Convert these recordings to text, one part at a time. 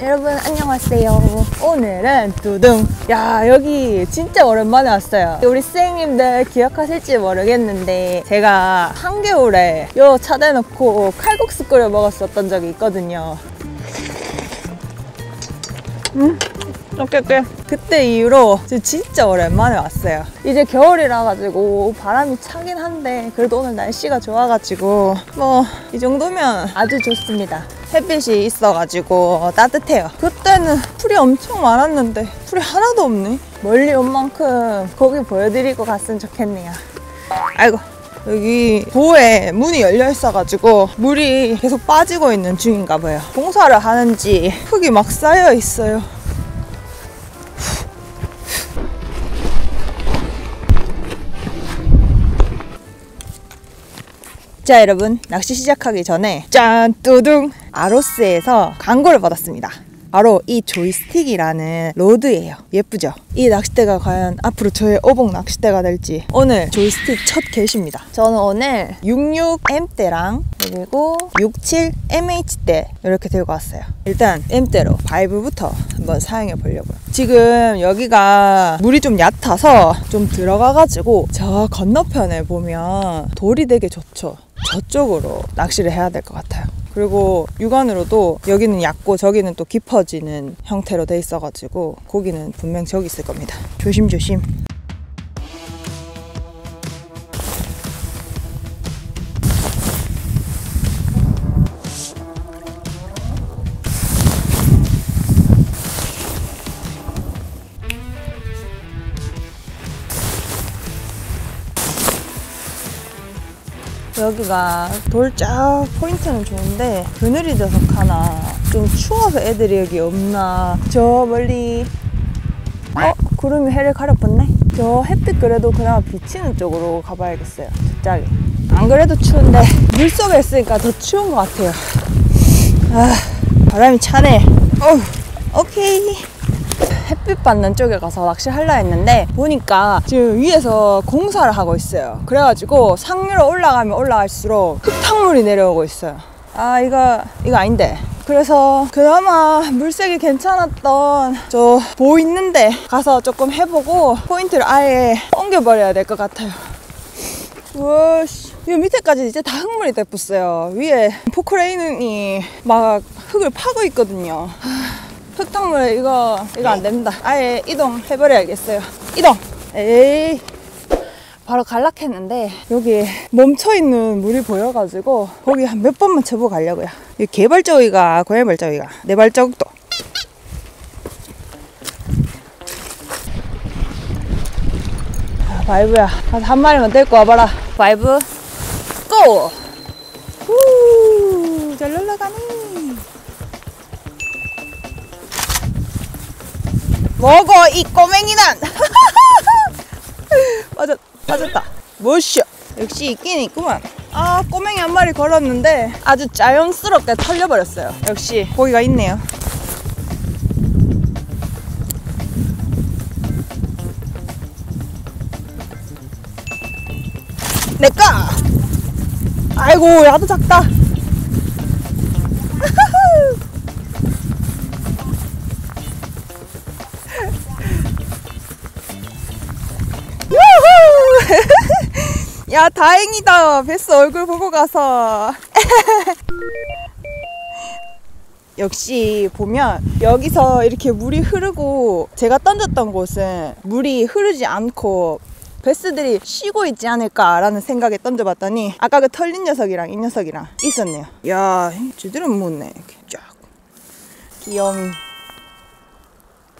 여러분 안녕하세요. 오늘은 두둥. 야, 여기 진짜 오랜만에 왔어요. 우리 선생님들 기억하실지 모르겠는데 제가 한겨울에 요 차 대놓고 칼국수 끓여 먹었었던 적이 있거든요. 그때 이후로 진짜 오랜만에 왔어요. 이제 겨울이라 가지고 바람이 차긴 한데 그래도 오늘 날씨가 좋아가지고 뭐 이 정도면 아주 좋습니다. 햇빛이 있어가지고 따뜻해요. 그때는 풀이 엄청 많았는데 풀이 하나도 없네. 멀리 온 만큼 거기 보여드리고 갔으면 좋겠네요. 아이고, 여기 도에 문이 열려 있어가지고 물이 계속 빠지고 있는 중인가 봐요. 공사를 하는지 흙이 막 쌓여 있어요. 자, 여러분, 낚시 시작하기 전에 짠! 뚜둥! 아로스에서 광고를 받았습니다. 바로 이 조이스틱이라는 로드예요. 예쁘죠? 이 낚싯대가 과연 앞으로 저의 어복 낚싯대가 될지 오늘 조이스틱 첫 개시입니다. 저는 오늘 66M대랑 그리고 67MH대 이렇게 들고 왔어요. 일단 M대로 바이브부터 한번 사용해 보려고요. 지금 여기가 물이 좀 얕아서 좀 들어가가지고 저 건너편에 보면 돌이 되게 좋죠. 저쪽으로 낚시를 해야 될 것 같아요. 그리고 육안으로도 여기는 얕고 저기는 또 깊어지는 형태로 돼 있어가지고 고기는 분명 저기 있을 겁니다. 조심조심. 여기가 돌짝 포인트는 좋은데 그늘이 져서 가나 좀 추워서 애들이 여기 없나. 저 멀리 구름이 해를 가려봤네. 저 햇빛 그래도 그나마 비치는 쪽으로 가봐야겠어요. 저짝에. 안 그래도 추운데 물속에 있으니까 더 추운 것 같아요. 바람이 차네. 오케이. 햇빛 받는 쪽에 가서 낚시하려 했는데 보니까 지금 위에서 공사를 하고 있어요. 그래가지고 상류로 올라가면 올라갈수록 흙탕물이 내려오고 있어요. 이거 아닌데. 그래서 그나마 물색이 괜찮았던 저 보 있는데 가서 조금 해보고 포인트를 아예 옮겨버려야 될 것 같아요. 우와씨, 이 밑에까지 이제 다 흙물이 됐었어요. 위에 포크레인이 막 흙을 파고 있거든요. 흙탕물 이거 안 됩니다. 아예 이동해버려야겠어요. 이동! 에이. 바로 갈락했는데 여기 멈춰있는 물이 보여가지고 거기 한 몇 번만 쳐보고 가려고요. 이 개발자위가 고양이 발자위가 내 발자국도. 바이브야, 가서 한 마리만 데리고 와봐라. 바이브 고! 후, 잘 올라가니. 먹어 이 꼬맹이는. 맞았다. 뭐쇼. 역시 있긴 있구만. 꼬맹이 한 마리 걸었는데 아주 자연스럽게 털려버렸어요. 역시 고기가 있네요. 내꺼. 아이고, 야도 작다. 야, 다행이다. 베스 얼굴 보고 가서. 역시 보면 여기서 이렇게 물이 흐르고 제가 던졌던 곳은 물이 흐르지 않고 베스들이 쉬고 있지 않을까라는 생각에 던져봤더니 아까 그 털린 녀석이랑 이 녀석이랑 있었네요. 야, 제대로 묻네. 이렇게 쫙. 귀염.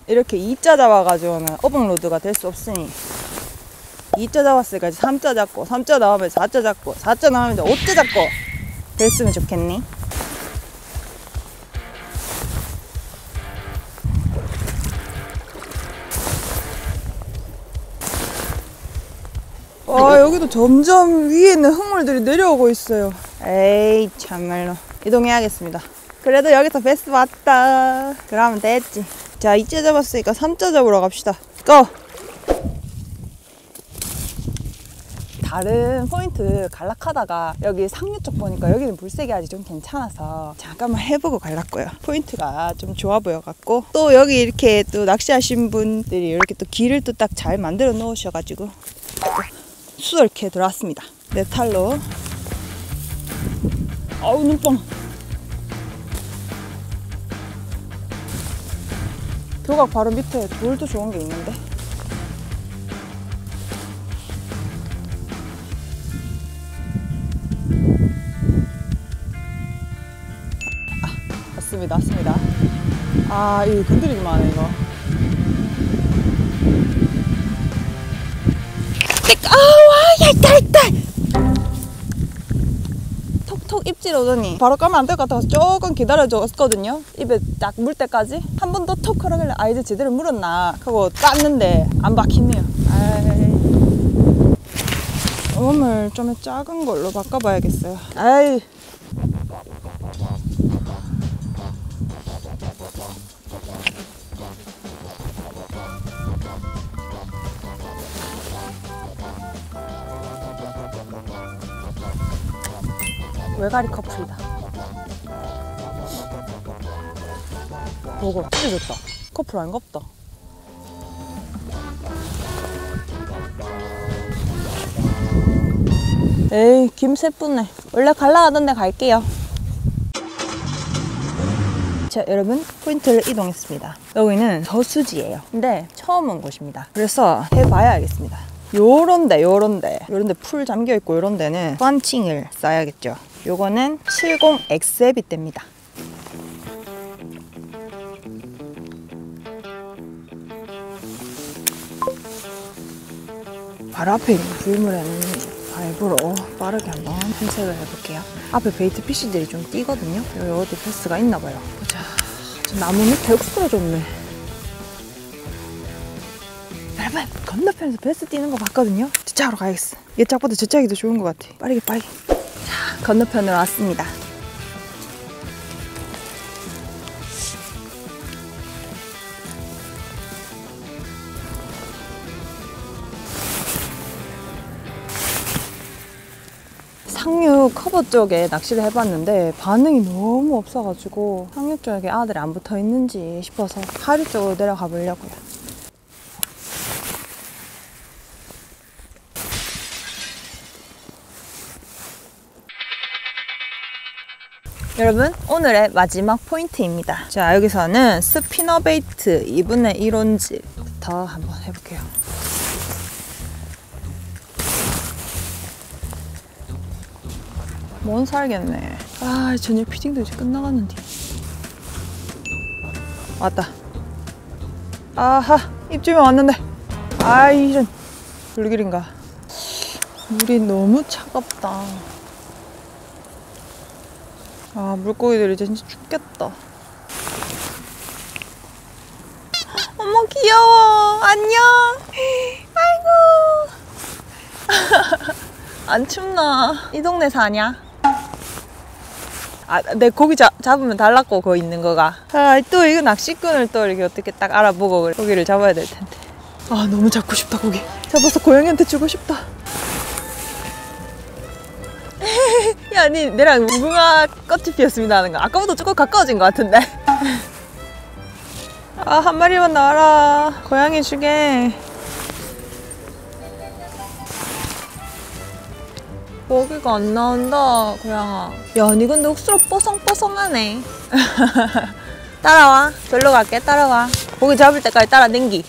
이렇게 2자 잡아가지고는 어복로드가 될 수 없으니 2자 잡았으니까 3자 잡고 3자 나오면 4자 잡고 4자 나오면 5자 잡고 됐으면 좋겠니? 여기도 점점 위에 있는 흙물들이 내려오고 있어요. 에이, 참말로. 이동해야겠습니다. 그래도 여기서 베스 왔다. 그러면 됐지. 자, 2자 잡았으니까 3자 잡으러 갑시다. 고! 다른 포인트 갈락하다가 여기 상류 쪽 보니까 여기는 물색이 아직 좀 괜찮아서 잠깐만 해보고 갈랐고요. 포인트가 좀 좋아 보여갖고 또 여기 이렇게 또 낚시하신 분들이 이렇게 또 길을 또 딱 잘 만들어 놓으셔가지고 수월케 들어왔습니다. 내 탈로. 아우 눈뽕. 교각 바로 밑에 돌도 좋은 게 있는데. 왔습니다, 왔습니다. 아, 이거 건드리기만 하네, 이거. 와, 얇다. 톡톡 입질 오더니 바로 까면 안 될 것 같아서 조금 기다려줬거든요. 입에 딱 물 때까지. 한 번 더 톡 하라길래 아, 이제 제대로 물었나 하고 깠는데 안 박히네요. 웜을 좀 작은 걸로 바꿔봐야겠어요. 아이. 외가리 커플이다. 뭐가 진짜 좋다. 커플 아닌가 보다. 에이, 김새뿐네. 원래 갈라가던 데 갈게요. 자, 여러분, 포인트를 이동했습니다. 여기는 저수지예요. 근데 처음 온 곳입니다. 그래서 해봐야 알겠습니다. 요런데 풀 잠겨있고 요런 데는 펀칭을 써야겠죠. 요거는 70X비대입니다. 바로 앞에 있는 불물에는 발부로 빠르게 한번 탐색을 해볼게요. 앞에 베이트 피쉬들이 좀 뛰거든요. 여기 어디 패스가 있나봐요. 보자. 저 나무 밑에 흙스러졌네. 여러분, 건너편에서 패스 뛰는 거 봤거든요. 저짝으로 가야겠어. 얘 짝보다 저짝이 더 좋은 것 같아. 빠르게. 자, 건너편으로 왔습니다. 상류 커버 쪽에 낚시를 해봤는데 반응이 너무 없어가지고 상류 쪽에 아들이 안 붙어 있는지 싶어서 하류 쪽으로 내려가 보려고요. 여러분, 오늘의 마지막 포인트입니다. 자, 여기서는 스피너베이트 2분의 1온즈부터 한번 해볼게요. 뭔 살겠네. 아, 저녁 피딩도 이제 끝나갔는데. 왔다. 아하, 입주면 왔는데. 아, 이런 불길인가. 물이 너무 차갑다. 아, 물고기들이 진짜 죽겠다. 어머, 귀여워. 안녕. 아이고. 안 춥나? 이 동네 사냐? 아, 내 고기 잡으면 달라고 거기 있는 거가. 아, 또 이거 낚시꾼을 또 이렇게 어떻게 딱 알아보고 고기를 잡아야 될 텐데. 아, 너무 잡고 싶다, 고기. 잡아서 고양이한테 주고 싶다. 야, 니 내랑 무궁화 꽃이 피었습니다 하는 거 아까보다 조금 가까워진 것 같은데. 아, 한 마리만 나와라. 고양이 주게. 고기가 안 나온다, 고양아. 야, 니 근데 옥수로 뽀송뽀송하네. 따라와. 절로 갈게, 따라와. 고기 잡을 때까지 따라 댕기.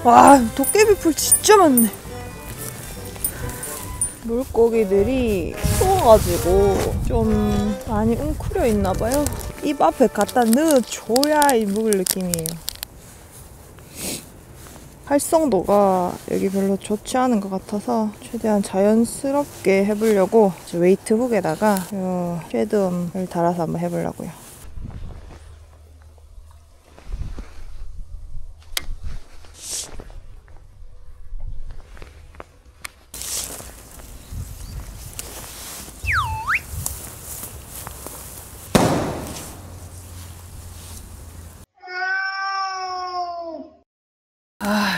와, 도깨비풀 진짜 많네. 물고기들이 추워가지고 좀 많이 웅크려 있나봐요. 입 앞에 갖다 넣어줘야 이 먹을 느낌이에요. 활성도가 여기 별로 좋지 않은 것 같아서 최대한 자연스럽게 해보려고 웨이트북에다가 쉐드움을 달아서 한번 해보려고요.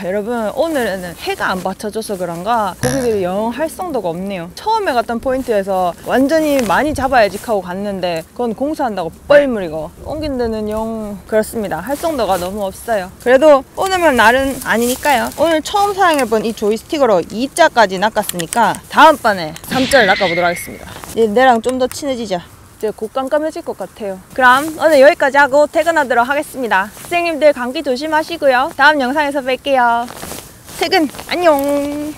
여러분 오늘은 해가 안 받쳐줘서 그런가 고기들이 영 활성도가 없네요. 처음에 갔던 포인트에서 완전히 많이 잡아야지 하고 갔는데 그건 공사한다고 뻘무리고 옮긴 데는 영 그렇습니다. 활성도가 너무 없어요. 그래도 오늘만 날은 아니니까요. 오늘 처음 사용해본 이 조이스틱으로 2자까지 낚았으니까 다음번에 3자를 낚아보도록 하겠습니다. 내랑 좀 더 친해지자. 이제 곧 깜깜해질 것 같아요. 그럼 오늘 여기까지 하고 퇴근하도록 하겠습니다. 선생님들 감기 조심하시고요. 다음 영상에서 뵐게요. 퇴근 안녕.